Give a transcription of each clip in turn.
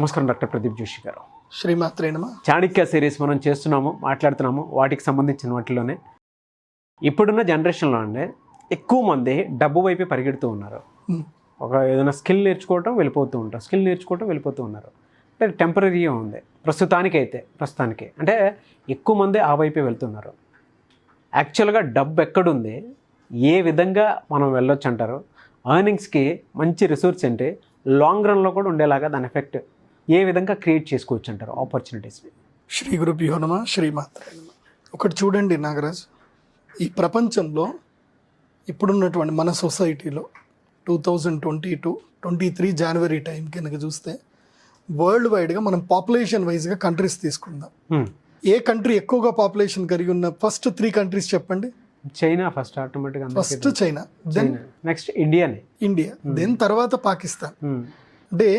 నమస్కారం డాక్టర్ ప్రదీప్ జోషి గారు. శ్రీమాత్రే నమః. చాణక్య సిరీస్ మనం చేస్తున్నాము, మాట్లాడుతున్నాము. వాటికి సంబంధించిన వాటిలోనే ఇప్పుడున్న జనరేషన్లో అండి ఎక్కువ మంది డబ్బు వైపే పరిగెడుతూ ఉన్నారు. ఒక ఏదైనా స్కిల్ నేర్చుకోవటం వెళ్ళిపోతూ ఉన్నారు. అంటే టెంపరీగా ఉంది ప్రస్తుతానికి అంటే ఎక్కువ మంది ఆ వైపే వెళ్తున్నారు. యాక్చువల్గా డబ్బు ఎక్కడుంది, ఏ విధంగా మనం వెళ్ళొచ్చు అంటారు? ఎర్నింగ్స్కి మంచి రిసోర్స్ అంటే లాంగ్ రన్లో కూడా ఉండేలాగా దాని ఎఫెక్ట్ ఏ విధంగా క్రియేట్ చేసుకోవచ్చు అంటారు ఆపర్చునిటీస్ని? శ్రీ గురుభ్యో నమః. శ్రీమాత్రే నమః. ఒకటి చూడండి నాగరాజ్, ఈ ప్రపంచంలో ఇప్పుడున్నటువంటి మన సొసైటీలో 2022-23 జనవరి టైం కనుక చూస్తే వరల్డ్ వైడ్గా మనం పాపులేషన్ వైజ్గా కంట్రీస్ తీసుకుందాం. ఏ కంట్రీ ఎక్కువగా పాపులేషన్ కలిగి ఉన్న ఫస్ట్ 3 కంట్రీస్ చెప్పండి. చైనా ఫస్ట్, ఆటోమేటిక్గా first China, then next India, then తర్వాత పాకిస్తాన్. అంటే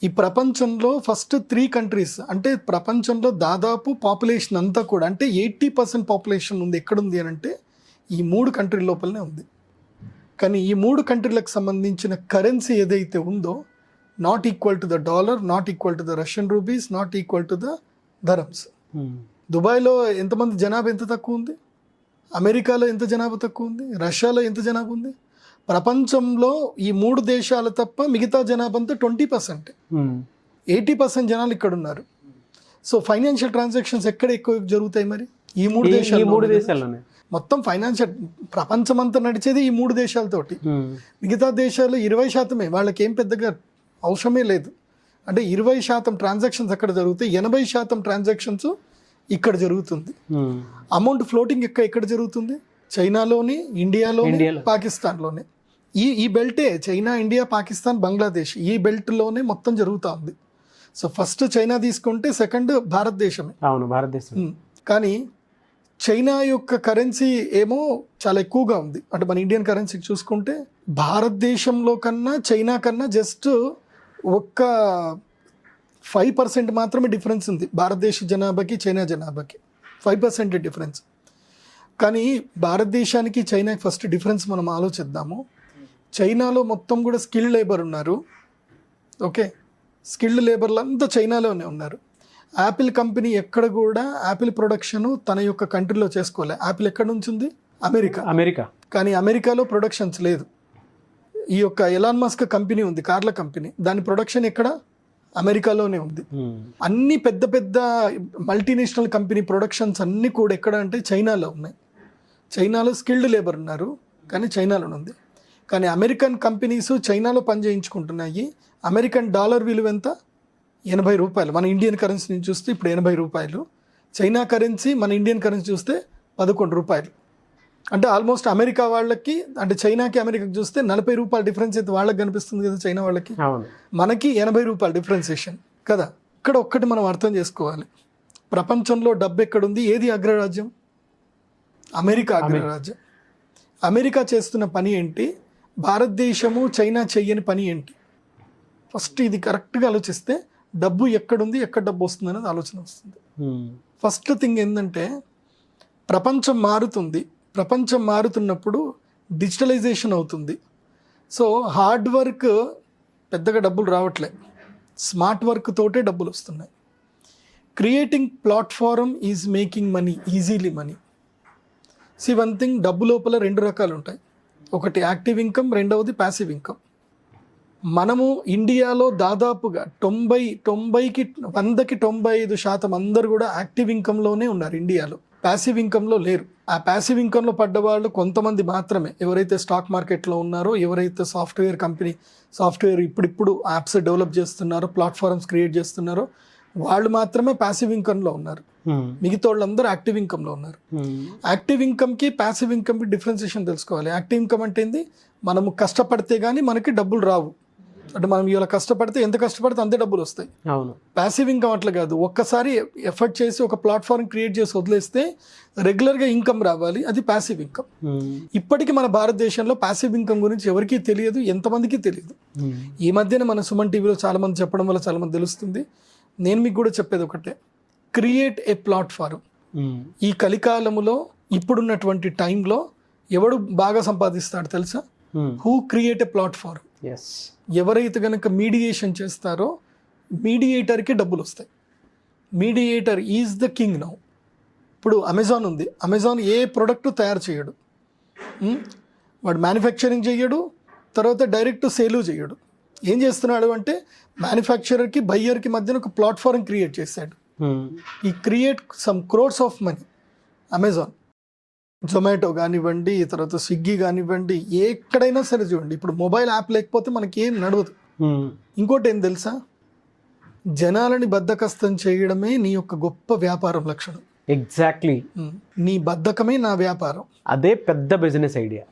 ఈ ప్రపంచంలో ఫస్ట్ 3 కంట్రీస్, అంటే ప్రపంచంలో దాదాపు పాపులేషన్ అంతా కూడా అంటే 80% పాపులేషన్ ఉంది ఎక్కడుంది అని అంటే ఈ 3 కంట్రీల లోపలనే ఉంది. కానీ ఈ 3 కంట్రీలకు సంబంధించిన కరెన్సీ ఏదైతే ఉందో not equal to the dollar, not equal to the Russian rupees, not equal to the ధరమ్స్. దుబాయ్లో ఎంతమంది జనాభా ఎంత తక్కువ ఉంది, అమెరికాలో ఎంత జనాభా తక్కువ ఉంది, రష్యాలో ఎంత జనాభా ఉంది. ప్రపంచంలో ఈ 3 దేశాలు తప్ప మిగతా జనాభా అంతా 20%, 80% జనాలు ఇక్కడ ఉన్నారు. సో ఫైనాన్షియల్ ట్రాన్సాక్షన్స్ ఎక్కడ ఎక్కువ జరుగుతాయి? మరి ఈ 3 దేశాల్లోనే. మొత్తం ఫైనాన్షియల్ ప్రపంచం అంతా నడిచేది ఈ 3 దేశాలతోటి. మిగతా దేశాలు 20% వాళ్ళకి ఏం పెద్దగా అవసరమే లేదు. అంటే 20% ట్రాన్సాక్షన్స్ అక్కడ జరుగుతాయి, 80% ట్రాన్సాక్షన్స్ ఇక్కడ జరుగుతుంది. అమౌంట్ ఫ్లోటింగ్ ఎక్కడ జరుగుతుంది? చైనాలోని, ఇండియాలోని, పాకిస్తాన్లోనే. ఈ బెల్టే చైనా, ఇండియా, పాకిస్తాన్, బంగ్లాదేశ్, ఈ బెల్ట్లోనే మొత్తం జరుగుతూ ఉంది. సో ఫస్ట్ చైనా తీసుకుంటే సెకండ్ భారతదేశమే. అవును, భారతదేశం. కానీ చైనా యొక్క కరెన్సీ ఏమో చాలా ఎక్కువగా ఉంది. అంటే మన ఇండియన్ కరెన్సీ చూసుకుంటే భారతదేశంలో కన్నా చైనా కన్నా జస్ట్ ఒక్క 5% మాత్రమే డిఫరెన్స్ ఉంది. భారతదేశ జనాభాకి చైనా జనాభాకి 5% డిఫరెన్స్. కానీ భారతదేశానికి చైనాకి ఫస్ట్ డిఫరెన్స్ మనం ఆలోచిద్దాము. చైనాలో మొత్తం కూడా స్కిల్డ్ లేబర్ ఉన్నారు. ఓకే, స్కిల్డ్ లేబర్లు అంతా చైనాలోనే ఉన్నారు. యాపిల్ కంపెనీ ఎక్కడ కూడా యాపిల్ ప్రొడక్షను తన యొక్క కంట్రీలో చేసుకోలే. యాపిల్ ఎక్కడ నుంచి ఉంది? అమెరికా. కానీ అమెరికాలో ప్రొడక్షన్స్ లేదు. ఈ యొక్క ఎలాన్ మస్క్ కంపెనీ ఉంది, కార్ల కంపెనీ, దాని ప్రొడక్షన్ ఎక్కడ? అమెరికాలోనే ఉంది. అన్ని పెద్ద పెద్ద మల్టీనేషనల్ కంపెనీ ప్రొడక్షన్స్ అన్నీ కూడా ఎక్కడ అంటే చైనాలో ఉన్నాయి. చైనాలో స్కిల్డ్ లేబర్ ఉన్నారు, కానీ చైనాలో ఉంది. కానీ అమెరికన్ కంపెనీస్ చైనాలో పని చేయించుకుంటున్నాయి. అమెరికన్ డాలర్ విలువ ఎంత? 80 రూపాయలు. మన ఇండియన్ కరెన్సీ నుంచి చూస్తే ఇప్పుడు 80 రూపాయలు. చైనా కరెన్సీ మన ఇండియన్ కరెన్సీ చూస్తే 11 రూపాయలు. అంటే ఆల్మోస్ట్ అమెరికా వాళ్ళకి, అంటే చైనాకి అమెరికాకి చూస్తే 40 రూపాయల డిఫరెన్స్ అయితే వాళ్ళకి కనిపిస్తుంది కదా చైనా వాళ్ళకి. మనకి 80 రూపాయల డిఫరెన్సేషన్ కదా. ఇక్కడ ఒక్కటి మనం అర్థం చేసుకోవాలి, ప్రపంచంలో డబ్బు ఎక్కడుంది, ఏది అగ్రరాజ్యం? అమెరికా అగ్రరాజ్యం. అమెరికా చేస్తున్న పని ఏంటి, భారతదేశము చైనా చెయ్యని పని ఏంటి? ఫస్ట్ ఇది కరెక్ట్గా ఆలోచిస్తే డబ్బు ఎక్కడుంది, ఎక్కడ డబ్బు వస్తుంది అనేది ఆలోచన వస్తుంది. ఫస్ట్ థింగ్ ఏంటంటే ప్రపంచం మారుతుంది. ప్రపంచం మారుతున్నప్పుడు డిజిటలైజేషన్ అవుతుంది. సో హార్డ్ వర్క్ పెద్దగా డబ్బులు రావట్లే, స్మార్ట్ వర్క్ తోటే డబ్బులు వస్తున్నాయి. Creating platform is making money, easily money. One thing, డబ్బు లోపల 2 రకాలు ఉంటాయి. ఒకటి యాక్టివ్ ఇన్కమ్, రెండవది ప్యాసివ్ ఇన్కమ్. మనము ఇండియాలో దాదాపుగా 100కి 95% అందరూ కూడా యాక్టివ్ ఇన్కమ్లోనే ఉన్నారు ఇండియాలో, ప్యాసివ్ ఇన్కమ్లో లేరు. ఆ ప్యాసివ్ ఇన్కమ్లో పడ్డ వాళ్ళు కొంతమంది మాత్రమే. ఎవరైతే స్టాక్ మార్కెట్లో ఉన్నారో, ఎవరైతే సాఫ్ట్వేర్ ఇప్పుడిప్పుడు యాప్స్ డెవలప్ చేస్తున్నారో, ప్లాట్ఫామ్స్ క్రియేట్ చేస్తున్నారో, వాళ్ళు మాత్రమే ప్యాసివ్ ఇన్కమ్లో ఉన్నారు. మిగతా వాళ్ళందరూ యాక్టివ్ ఇన్కమ్లో ఉన్నారు. యాక్టివ్ ఇన్కమ్కి ప్యాసివ్ ఇన్కమ్కి డిఫరెన్సియేషన్ తెలుసుకోవాలి. యాక్టివ్ ఇన్కమ్ అంటే ఏంది? మనము కష్టపడితే కానీ మనకి డబ్బులు రావు. అంటే మనం ఇలా కష్టపడితే, ఎంత కష్టపడితే అంతే డబ్బులు వస్తాయి. అవును. ప్యాసివ్ ఇన్కమ్ అట్లా కాదు, ఒక్కసారి ఎఫర్ట్ చేసి ఒక ప్లాట్ఫామ్ క్రియేట్ చేసి వదిలేస్తే రెగ్యులర్గా ఇన్కమ్ రావాలి, అది ప్యాసివ్ ఇన్కమ్. ఇప్పటికీ మన భారతదేశంలో ప్యాసివ్ ఇన్కమ్ గురించి ఎవరికీ తెలియదు, ఎంతమందికి తెలియదు. ఈ మధ్యన మన సుమన్ టీవీలో చాలామంది చెప్పడం వల్ల చాలామంది తెలుస్తుంది. నేను మీకు కూడా చెప్పేది ఒకటే, క్రియేట్ ఏ ప్లాట్ఫారం. ఈ కలికాలములో ఇప్పుడున్నటువంటి టైంలో ఎవడు బాగా సంపాదిస్తాడు తెలుసా? Who create a platform. ఎవరైతే కనుక మీడియేషన్ చేస్తారో, మీడియేటర్కి డబ్బులు వస్తాయి. Mediator is the king now. ఇప్పుడు అమెజాన్ ఉంది, అమెజాన్ ఏ ప్రోడక్ట్ తయారు చేయడు, వాడు మ్యానుఫ్యాక్చరింగ్ చేయడు, తర్వాత డైరెక్ట్ సేలు చేయడు. ఏం చేస్తున్నాడు అంటే మ్యానుఫ్యాక్చరర్కి బయ్యర్కి మధ్యన ఒక ప్లాట్ఫామ్ క్రియేట్ చేశాడు. ఈ create some crores of money. Amazon, Zomato కానివ్వండి, తర్వాత స్విగ్గీ కానివ్వండి, ఎక్కడైనా సరే చూడండి, ఇప్పుడు మొబైల్ యాప్ లేకపోతే మనకి ఏం నడవదు. ఇంకోటి ఏం తెలుసా, జనాలని బద్ధకస్తం చేయడమే నీ యొక్క గొప్ప వ్యాపారం లక్షణం. ఎగ్జాక్ట్లీ, నీ బద్ధకమే నా వ్యాపారం. అదే పెద్ద బిజినెస్ ఐడియా,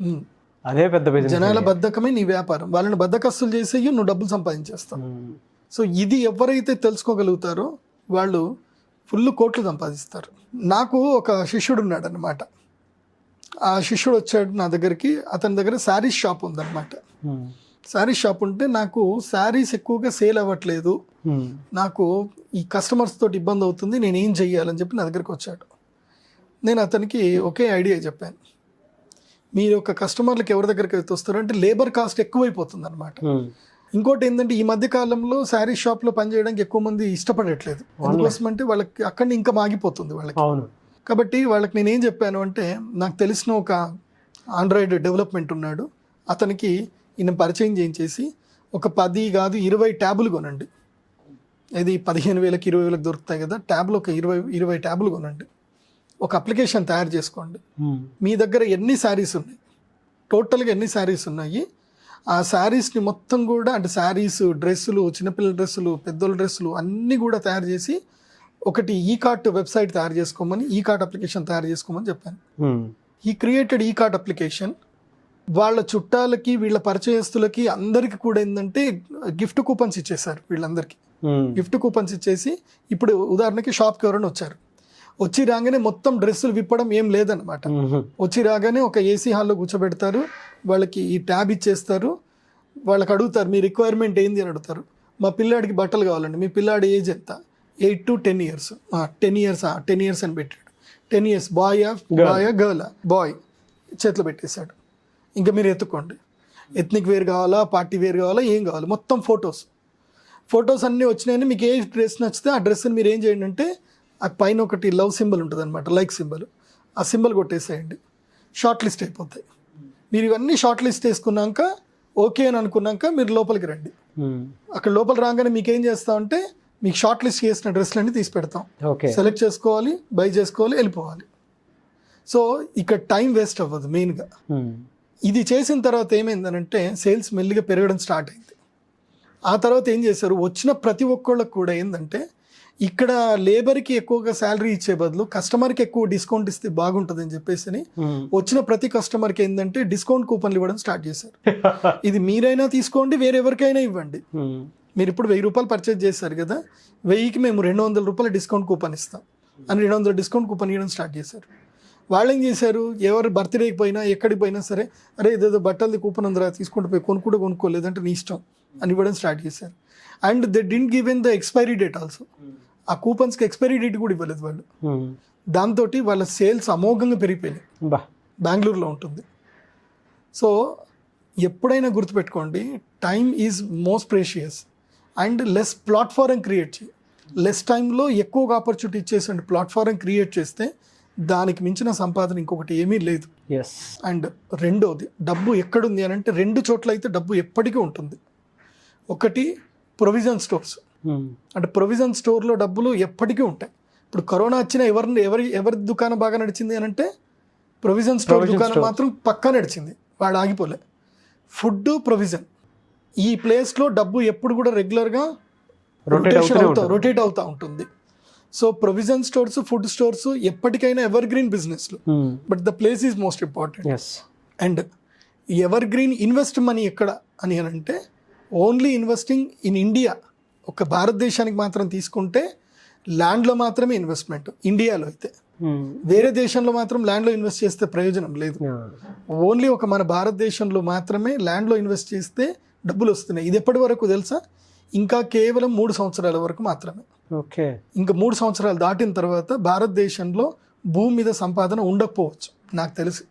అదే పెద్ద బిజినెస్. జనాల బద్ధకమే నీ వ్యాపారం. వాళ్ళని బద్ధకస్తులు చేసేయి, నువ్వు డబ్బులు సంపాదించేస్తావు. సో ఇది ఎవరైతే తెలుసుకోగలుగుతారో వాళ్ళు ఫుల్ కోట్లు సంపాదిస్తారు. నాకు ఒక శిష్యుడు ఉన్నాడు అనమాట. ఆ శిష్యుడు వచ్చాడు నా దగ్గరికి. అతని దగ్గర శారీస్ షాప్ ఉందన్నమాట. శారీస్ షాప్ ఉంటే నాకు శారీస్ ఎక్కువగా సేల్ అవ్వట్లేదు, నాకు ఈ కస్టమర్స్ తోటి ఇబ్బంది అవుతుంది, నేను ఏం చెయ్యాలని చెప్పి నా దగ్గరికి వచ్చాడు. నేను అతనికి ఒకే ఐడియా చెప్పాను. మీరు ఒక కస్టమర్లకు ఎవరి దగ్గరికి అయితే వస్తారో అంటే లేబర్ కాస్ట్ ఎక్కువైపోతుంది అనమాట. ఇంకోటి ఏంటంటే ఈ మధ్య కాలంలో శారీ షాప్లో పనిచేయడానికి ఎక్కువ మంది ఇష్టపడట్లేదు. అందుకోసం అంటే వాళ్ళకి అక్కడిని ఇంకా మాగిపోతుంది వాళ్ళకి. కాబట్టి వాళ్ళకి నేను ఏం చెప్పాను అంటే, నాకు తెలిసిన ఒక ఆండ్రాయిడ్ డెవలప్మెంట్ ఉన్నాడు, అతనికి ఈయన పరిచయం చేయించేసి ఒక 10 కాదు 20 ట్యాబులు కొనండి. ఇది 15,000కి 20,000కి దొరుకుతాయి కదా ట్యాబ్లు. ఒక 20 ట్యాబులు కొనండి, ఒక అప్లికేషన్ తయారు చేసుకోండి. మీ దగ్గర ఎన్ని శారీస్ ఉన్నాయి, టోటల్గా ఎన్ని శారీస్ ఉన్నాయి, ఆ శారీస్ని మొత్తం కూడా, అంటే శారీస్, డ్రెస్సులు, చిన్నపిల్లల డ్రెస్సులు, పెద్దోళ్ళ డ్రెస్సులు అన్నీ కూడా తయారు చేసి ఒకటి ఈ కార్ట్ వెబ్సైట్ తయారు చేసుకోమని, ఈ కార్ట్ అప్లికేషన్ తయారు చేసుకోమని చెప్పాను. ఈ క్రియేటెడ్ ఈ కార్ట్ అప్లికేషన్ వాళ్ళ చుట్టాలకి, వీళ్ళ పరిచయస్తులకి అందరికి కూడా ఏంటంటే గిఫ్ట్ కూపన్స్ ఇచ్చేసారు. వీళ్ళందరికీ గిఫ్ట్ కూపన్స్ ఇచ్చేసి, ఇప్పుడు ఉదాహరణకి షాప్కి ఎవరైనా వచ్చారు, వచ్చి రాగానే మొత్తం డ్రెస్సులు విప్పడం ఏం లేదనమాట. వచ్చి రాగానే ఒక ఏసీ హాల్లో కూర్చోబెడతారు, వాళ్ళకి ఈ ట్యాబ్ ఇచ్చేస్తారు, వాళ్ళకి అడుగుతారు మీ రిక్వైర్మెంట్ ఏంది అని అడుగుతారు. మా పిల్లాడికి బట్టలు కావాలండి, మీ పిల్లాడి ఏజ్ ఎంత, 8 to 10 years. 10 years అని పెట్టాడు. 10 years బాయ్ గర్ల్, బాయ్ చేతిలో పెట్టేశాడు. ఇంకా మీరు ఎత్తుకోండి, ఎథ్నిక్ వేర్ కావాలా, పార్టీ వేర్ కావాలా, ఏం కావాలి, మొత్తం ఫొటోస్ అన్నీ వచ్చినాయని మీకు ఏ డ్రెస్ నచ్చితే ఆ డ్రెస్ని మీరు ఏం చేయండి అంటే, ఆ పైన ఒకటి లవ్ సింబల్ ఉంటుంది అనమాట, లైక్ సింబల్, ఆ సింబల్ కొట్టేసేయండి, షార్ట్ లిస్ట్ అయిపోతాయి. మీరు ఇవన్నీ షార్ట్ లిస్ట్ వేసుకున్నాక ఓకే అని అనుకున్నాక మీరు లోపలికి రండి. అక్కడ లోపల రాగానే మీకు ఏం చేస్తామంటే, మీకు షార్ట్ లిస్ట్ చేసిన డ్రెస్లన్నీ తీసి పెడతాం, సెలెక్ట్ చేసుకోవాలి, బై చేసుకోవాలి, వెళ్ళిపోవాలి. సో ఇక్కడ టైం వేస్ట్ అవ్వదు మెయిన్గా. ఇది చేసిన తర్వాత ఏమైందనంటే సేల్స్ మెల్లిగా పెరగడం స్టార్ట్ అయింది. ఆ తర్వాత ఏం చేశారు, వచ్చిన ప్రతి ఒక్కళ్ళకి కూడా ఏంటంటే, ఇక్కడ లేబర్కి ఎక్కువగా శాలరీ ఇచ్చే బదులు కస్టమర్కి ఎక్కువ డిస్కౌంట్ ఇస్తే బాగుంటుంది అని చెప్పేసి వచ్చిన ప్రతి కస్టమర్కి ఏంటంటే డిస్కౌంట్ కూపన్లు ఇవ్వడం స్టార్ట్ చేశారు. ఇది మీరైనా తీసుకోండి, వేరెవరికైనా ఇవ్వండి. మీరు ఇప్పుడు 1000 రూపాయలు పర్చేజ్ చేశారు కదా, 1000కి మేము 200 రూపాయల డిస్కౌంట్ కూపన్ ఇస్తాం అని 200 డిస్కౌంట్ కూపన్ ఇవ్వడం స్టార్ట్ చేశారు. వాళ్ళు ఏం చేశారు, ఎవరు బర్త్డేకి పోయినా ఎక్కడికి పోయినా సరే, అరే ఇదేదో బట్టలది కూపన్ ఉందిరా తీసుకుంటూ పోయి కొనుక్కోలేదంటే నీ ఇష్టం అని ఇవ్వడం స్టార్ట్ చేశారు. And they didn't give in the expiry date also. ఆ కూపన్స్కి ఎక్స్పైరీ డేట్ కూడా ఇవ్వలేదు వాళ్ళు. దాంతో వాళ్ళ సేల్స్ అమోఘంగా పెరిగిపోయినాయి. బెంగళూరులో ఉంటుంది. సో ఎప్పుడైనా గుర్తుపెట్టుకోండి, time is most precious. And less platform create చేయి, లెస్ టైంలో ఎక్కువగా ఆపర్చునిటీ ఇచ్చేసండి ప్లాట్ఫారం క్రియేట్ చేస్తే దానికి మించిన సంపాదన ఇంకొకటి ఏమీ లేదు. అండ్ రెండోది, డబ్బు ఎక్కడుంది అని అంటే 2 చోట్ల అయితే డబ్బు ఎప్పటికీ ఉంటుంది. ఒకటి ప్రొవిజన్ స్టోర్స్, అంటే ప్రొవిజన్ స్టోర్లో డబ్బులు ఎప్పటికీ ఉంటాయి. ఇప్పుడు కరోనా వచ్చినా ఎవరి దుకాణం బాగా నడిచింది అని అంటే ప్రొవిజన్ స్టోర్ దుకాణం మాత్రం పక్కా నడిచింది, వాడు ఆగిపోలే. ఫుడ్, ప్రొవిజన్, ఈ ప్లేస్లో డబ్బు ఎప్పుడు కూడా రెగ్యులర్గా రొటేట్ అవుతూ ఉంటుంది. So provision stores, food stores ఎప్పటికైనా ఎవర్ గ్రీన్ బిజినెస్లు, but the place is most important. And ever green invest money ఎక్కడ అని అంటే ఓన్లీ ఇన్వెస్టింగ్ ఇన్ ఇండియా. ఒక భారతదేశానికి మాత్రం తీసుకుంటే ల్యాండ్లో మాత్రమే ఇన్వెస్ట్మెంట్ ఇండియాలో అయితే. వేరే దేశంలో మాత్రం ల్యాండ్లో ఇన్వెస్ట్ చేస్తే ప్రయోజనం లేదు. ఓన్లీ ఒక మన భారతదేశంలో మాత్రమే ల్యాండ్లో ఇన్వెస్ట్ చేస్తే డబ్బులు వస్తున్నాయి. ఇది ఎప్పటి వరకు తెలుసా, ఇంకా కేవలం 3 సంవత్సరాల వరకు మాత్రమే. ఇంకా 3 సంవత్సరాలు దాటిన తర్వాత భారతదేశంలో భూమి మీద సంపాదన ఉండకపోవచ్చు నాకు తెలిసి.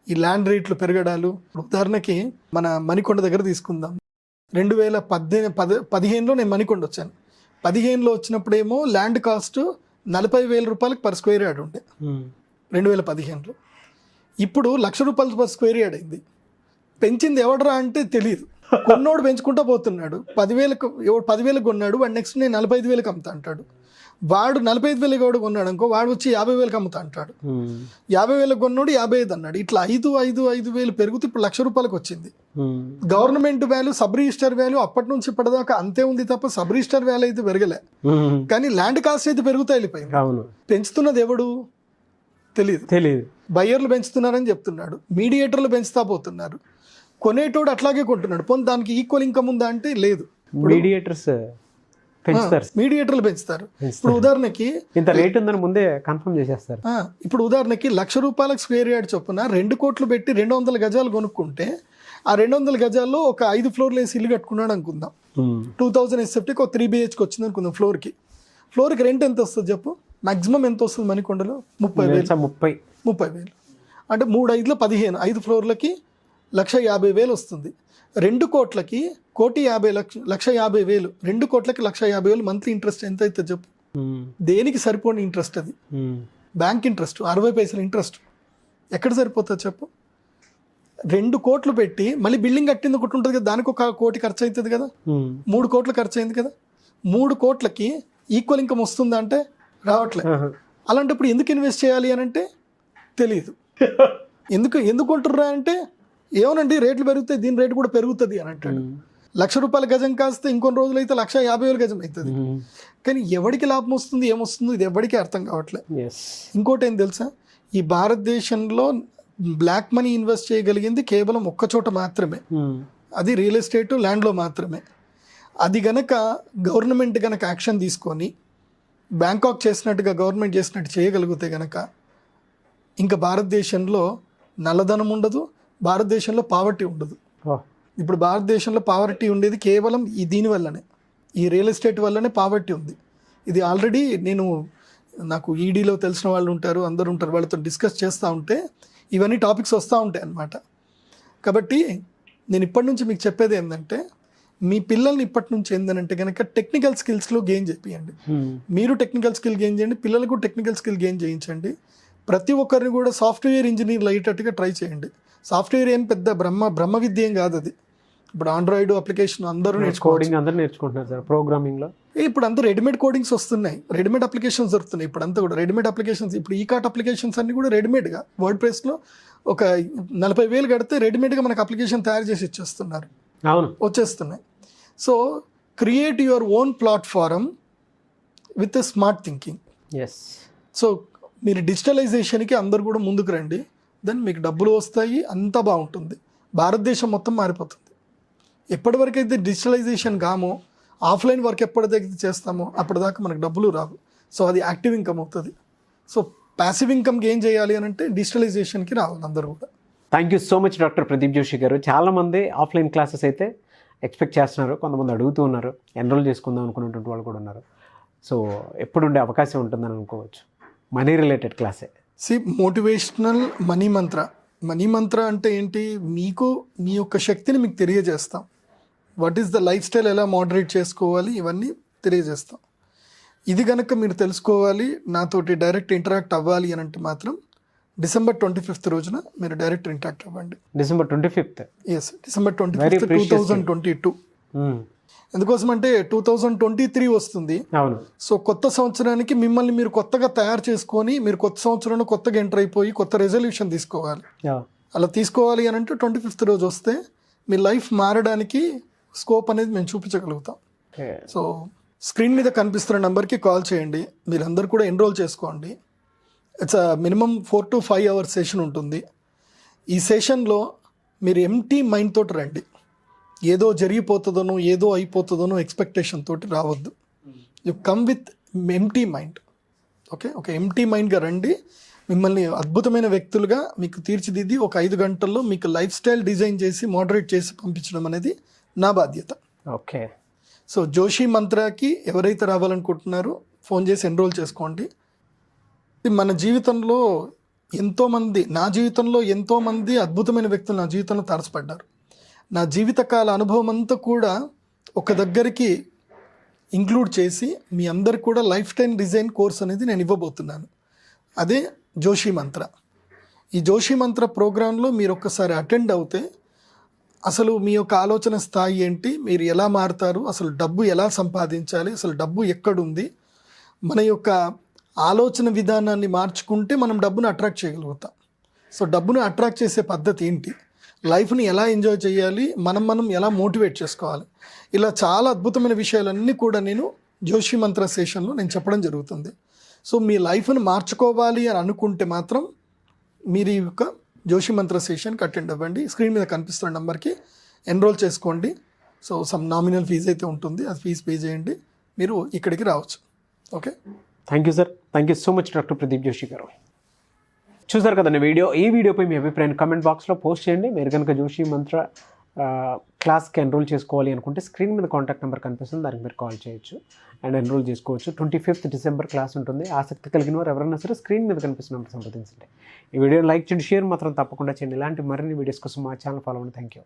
ఈ ల్యాండ్ రేట్లు పెరగడాలు, ఉదాహరణకి మన మణికొండ దగ్గర తీసుకుందాం. 2015లో నేను మణికొండ వచ్చాను. 15లో వచ్చినప్పుడేమో ల్యాండ్ కాస్ట్ 40,000 రూపాయలకు పర్ స్క్వేర్ యార్డ్ ఉండే 2015లో. ఇప్పుడు ₹1,00,000 పర్ స్క్వేర్ యార్డ్ అయింది. పెంచింది ఎవడరా అంటే తెలియదు. కొన్నోడు పెంచుకుంటా పోతున్నాడు. 10,000 కొన్నాడు, వాడు నెక్స్ట్ నేను 45,000 అమ్ముతా అంటాడు. వాడు 45,000 వాడు కొన్నాడు అనుకో, వాడు వచ్చి 50,000 అమ్ముతా అంటాడు. 50,000 కొన్నాడు 55 అన్నాడు. ఇట్లా 5,000 పెరుగుతూ ఇప్పుడు ₹1,00,000 వచ్చింది. Government value, sub register value అప్పటి నుంచి ఇప్పటిదాకా అంతే ఉంది తప్ప సబ్ రిజిస్టర్ వాల్యూ అయితే పెరగలే. కానీ ల్యాండ్ కాస్ట్ అయితే పెరుగుతా వెళ్ళిపోయింది. పెంచుతున్నది ఎవడు తెలియదు. బయ్యర్లు పెంచుతున్నారని చెప్తున్నాడు, మీడియేటర్లు పెంచుతా పోతున్నారు, కొనేటోడు అట్లాగే కొంటున్నాడు. పోనీ దానికి ఈక్వల్ ఇన్కమ్ ఉందా అంటే లేదు. మీడియేటర్లు పెంచుతారు. ఇప్పుడు ఉదాహరణకి ఇంత రేట్ ఉందని ముందే కన్ఫర్మ్ చేసేస్తారు. ఇప్పుడు ఉదాహరణకి ₹1,00,000 స్క్వేర్ యార్డ్ చొప్పున 2 కోట్లు పెట్టి 200 గజాలు కొనుక్కుంటే ఆ 200 గజాల్లో ఒక 5 ఫ్లోర్లు వేసి ఇల్లు కట్టుకున్నాడు అనుకుందాం. 2000 ఎస్ఎఫ్టీకి ఒక 3 BHK వచ్చింది అనుకుందాం. ఫ్లోర్కి రెంట్ ఎంత వస్తుంది చెప్పు? మాక్సిమం ఎంత వస్తుంది మణికొండలో? 30,000. అంటే 3/5లో 15, 5 ఫ్లోర్లకి 1,50,000 వస్తుంది. 2 కోట్లకి 1,50,000. 2 కోట్లకి 1,50,000 మంత్లీ ఇంట్రెస్ట్ ఎంత అవుతుంది చెప్పు? దేనికి సరిపోని ఇంట్రెస్ట్ అది? బ్యాంక్ ఇంట్రెస్ట్ 60 పైసలు ఇంట్రెస్ట్ ఎక్కడ సరిపోతుంది చెప్పు? 2 కోట్లు పెట్టి మళ్ళీ బిల్డింగ్ కట్టింది ఒకటి ఉంటుంది కదా, దానికి ఒక 1 కోటి ఖర్చు అవుతుంది కదా, 3 కోట్లు ఖర్చు అయింది కదా. 3 కోట్లకి ఈక్వల్ ఇన్కమ్ వస్తుందా అంటే రావట్లేదు. అలాంటప్పుడు ఎందుకు ఇన్వెస్ట్ చేయాలి అని అంటే తెలియదు. ఎందుకు కొంటుర్రా అంటే ఏమోనండి రేట్లు పెరుగుతాయి, దీని రేటు కూడా పెరుగుతుంది అని అంటాడు. ₹1,00,000 గజం కాస్తే ఇంకొన్ని రోజులు అయితే 1,50,000 గజం అవుతుంది. కానీ ఎవరికి లాభం వస్తుంది, ఏమొస్తుందో ఇది ఎవరికి అర్థం కావట్లేదు. ఇంకోటి ఏం తెలుసా, ఈ భారతదేశంలో బ్లాక్ మనీ ఇన్వెస్ట్ చేయగలిగింది కేవలం ఒక్క చోట మాత్రమే, అది రియల్ ఎస్టేట్ ల్యాండ్లో మాత్రమే. అది గనక గవర్నమెంట్ గనక యాక్షన్ తీసుకొని బ్యాంకాక్ చేసినట్టుగా గవర్నమెంట్ చేసినట్టు చేయగలిగితే గనక ఇంకా భారతదేశంలో నల్లధనం ఉండదు, భారతదేశంలో పావర్టీ ఉండదు. ఇప్పుడు భారతదేశంలో పావర్టీ ఉండేది కేవలం దీనివల్లనే, ఈ రియల్ ఎస్టేట్ వల్లనే పావర్టీ ఉంది. ఇది ఆల్రెడీ నాకు ఈడీలో తెలిసిన వాళ్ళు ఉంటారు, అందరూ ఉంటారు, వాళ్ళతో డిస్కస్ చేస్తూ ఉంటే ఇవన్నీ టాపిక్స్ వస్తూ ఉంటాయి అన్నమాట. కాబట్టి నేను ఇప్పటి నుంచి మీకు చెప్పేది ఏంటంటే, మీ పిల్లల్ని ఇప్పటి నుంచి ఏంటంటే కనుక టెక్నికల్ స్కిల్స్లో గెయిన్ చేయండి. మీరు టెక్నికల్ స్కిల్ గెయిన్ చేయండి, పిల్లలకు టెక్నికల్ స్కిల్ గెయిన్ చేయించండి. ప్రతి ఒక్కరిని కూడా సాఫ్ట్వేర్ ఇంజనీర్లు అయ్యేటట్టుగా ట్రై చేయండి. సాఫ్ట్వేర్ ఏం పెద్ద బ్రహ్మ విద్య ఏం కాదు అది. ఇప్పుడు ఆండ్రాయిడ్ అప్లికేషన్ అందరూ నేర్చుకుంటున్నారు, ప్రోగ్రామింగ్లో ఇప్పుడు అంతా రెడీమేడ్ కోడింగ్స్ వస్తున్నాయి, రెడీమేడ్ అప్లికేషన్స్ దొరుకుతున్నాయి. ఇప్పుడు అంతా కూడా రెడీమేడ్ అప్లికేషన్స్, ఇప్పుడు ఈకాట్ అప్లికేషన్స్ అన్ని కూడా రెడీమేడ్గా వర్డ్ ప్రెస్లో ఒక 40,000 కడితే రెడీమేడ్గా మనకు అప్లికేషన్ తయారు చేసి ఇచ్చేస్తున్నారు, వచ్చేస్తున్నాయి. So create your own platform with smart thinking. So మీరు డిజిటలైజేషన్కి అందరు కూడా ముందుకు రండి, దెన్ మీకు డబ్బులు వస్తాయి, అంతా బాగుంటుంది, భారతదేశం మొత్తం మారిపోతుంది. ఎప్పటివరకైతే డిజిటలైజేషన్ కామో, ఆఫ్లైన్ వర్క్ ఎప్పటిదైతే చేస్తామో అప్పటిదాకా మనకు డబ్బులు రావు. సో అది యాక్టివ్ ఇన్కమ్ అవుతుంది. సో ప్యాసివ్ ఇన్కమ్ గెయిన్ చేయాలి అని అంటే డిజిటలైజేషన్కి రావాలి అందరూ కూడా. Thank you so much doctor Pradeep Joshi గారు. చాలామంది ఆఫ్లైన్ క్లాసెస్ అయితే ఎక్స్పెక్ట్ చేస్తున్నారు, కొంతమంది అడుగుతూ ఉన్నారు, ఎన్రోల్ చేసుకుందాం అనుకున్నటువంటి వాళ్ళు కూడా ఉన్నారు. సో ఎప్పుడు ఉండే అవకాశం ఉంటుందని అనుకోవచ్చు. మనీ రిలేటెడ్ క్లాసే. మోటివేషనల్ మనీ మంత్ర అంటే ఏంటి? మీకు మీ యొక్క శక్తిని మీకు తెలియజేస్తాం. What is the lifestyle, ఎలా మోడరేట్ చేసుకోవాలి, ఇవన్నీ తెలియజేస్తాం. ఇది కనుక మీరు తెలుసుకోవాలి, నాతోటి డైరెక్ట్ ఇంటరాక్ట్ అవ్వాలి అని అంటే మాత్రం December 25th రోజున మీరు డైరెక్ట్ ఇంటరాక్ట్ అవ్వండి. December 25th? Yes, December 25th 2022. ఎందుకోసం అంటే 2023 వస్తుంది. సో కొత్త సంవత్సరానికి మిమ్మల్ని మీరు కొత్తగా తయారు చేసుకొని, మీరు కొత్త సంవత్సరంలో కొత్తగా ఎంటర్ అయిపోయి కొత్త రెజల్యూషన్ తీసుకోవాలి. అలా తీసుకోవాలి అని అంటే 25th రోజు వస్తే మీ లైఫ్ మారడానికి స్కోప్ అనేది మేము చూపించగలుగుతాం. సో స్క్రీన్ మీద కనిపిస్తున్న నెంబర్కి కాల్ చేయండి, మీరందరూ కూడా ఎన్రోల్ చేసుకోండి. It's minimum 4 to 5 hours session ఉంటుంది. ఈ సెషన్లో మీరు ఎంటీ మైండ్ తోటి రండి. ఏదో జరిగిపోతుందనో ఏదో అయిపోతుందనో ఎక్స్పెక్టేషన్ తోటి రావద్దు. You come with empty mind. Okay, ఒక ఎంటీ మైండ్గా రండి. మిమ్మల్ని అద్భుతమైన వ్యక్తులుగా మీకు తీర్చిదిద్ది ఒక 5 గంటల్లో మీకు లైఫ్ స్టైల్ డిజైన్ చేసి మోడరేట్ చేసి పంపించడం అనేది నా బాధ్యత. ఓకే. సో జోషి మంత్రాకి ఎవరైతే రావాలనుకుంటున్నారో ఫోన్ చేసి ఎన్రోల్ చేసుకోండి. మన జీవితంలో ఎంతోమంది, నా జీవితంలో ఎంతోమంది అద్భుతమైన వ్యక్తులు నా జీవితంలో తారసపడ్డారు. నా జీవితకాల అనుభవం అంతా కూడా ఒక దగ్గరికి ఇంక్లూడ్ చేసి మీ అందరికి కూడా లైఫ్ టైం డిజైన్ కోర్స్ అనేది నేను ఇవ్వబోతున్నాను. అదే జోషి మంత్ర. ఈ జోషి మంత్ర ప్రోగ్రాంలో మీరు ఒక్కసారి అటెండ్ అవుతే అసలు మీ యొక్క ఆలోచన స్థాయి ఏంటి, మీరు ఎలా మారుతారు, అసలు డబ్బు ఎలా సంపాదించాలి, అసలు డబ్బు ఎక్కడుంది, మన యొక్క ఆలోచన విధానాన్ని మార్చుకుంటే మనం డబ్బును అట్రాక్ట్ చేయగలుగుతాం. సో డబ్బును అట్రాక్ట్ చేసే పద్ధతి ఏంటి, లైఫ్ని ఎలా ఎంజాయ్ చేయాలి, మనం ఎలా మోటివేట్ చేసుకోవాలి, ఇలా చాలా అద్భుతమైన విషయాలన్నీ కూడా నేను జోషి మంత్ర సెషన్లో నేను చెప్పడం జరుగుతుంది. సో మీ లైఫ్ని మార్చుకోవాలి అని అనుకుంటే మాత్రం మీరు ఈ యొక్క జోషి మంత్ర సెషన్కి అటెండ్ అవ్వండి. స్క్రీన్ మీద కనిపిస్తున్న నెంబర్కి ఎన్రోల్ చేసుకోండి. సో సమ్ నామినల్ ఫీజు అయితే ఉంటుంది, అది ఫీజు పే చేయండి, మీరు ఇక్కడికి రావచ్చు. Okay, thank you sir. Thank you so much doctor Pradeep Joshi గారు. చూసారు కదండి వీడియో. ఈ వీడియోపై మీ అభిప్రాయాన్ని కామెంట్ బాక్స్లో పోస్ట్ చేయండి. మీరు కనుక జోషి మంత్ర క్లాస్కి ఎన్రోల్ చేసుకోవాలి అనుకుంటే స్క్రీన్ మీద కాంటాక్ట్ నెంబర్ కనిపిస్తుంది, దానికి మీరు కాల్ చేయొచ్చు అండ్ ఎన్రోల్ చేసుకోవచ్చు. 25th డిసెంబర్ క్లాస్ ఉంటుంది. ఆసక్తి కలిగిన వారు ఎవరైనా సరే స్క్రీన్ మీద కనిపిస్తున్న నెంబర్ సంప్రదించండి. ఈ వీడియోని లైక్ చేయండి, షేర్ మాత్రం తప్పకుండా చేయండి. ఇలాంటి మరిన్ని వీడియోస్ కోసం మా ఛానల్ ఫాలో అవ్వండి. Thank you.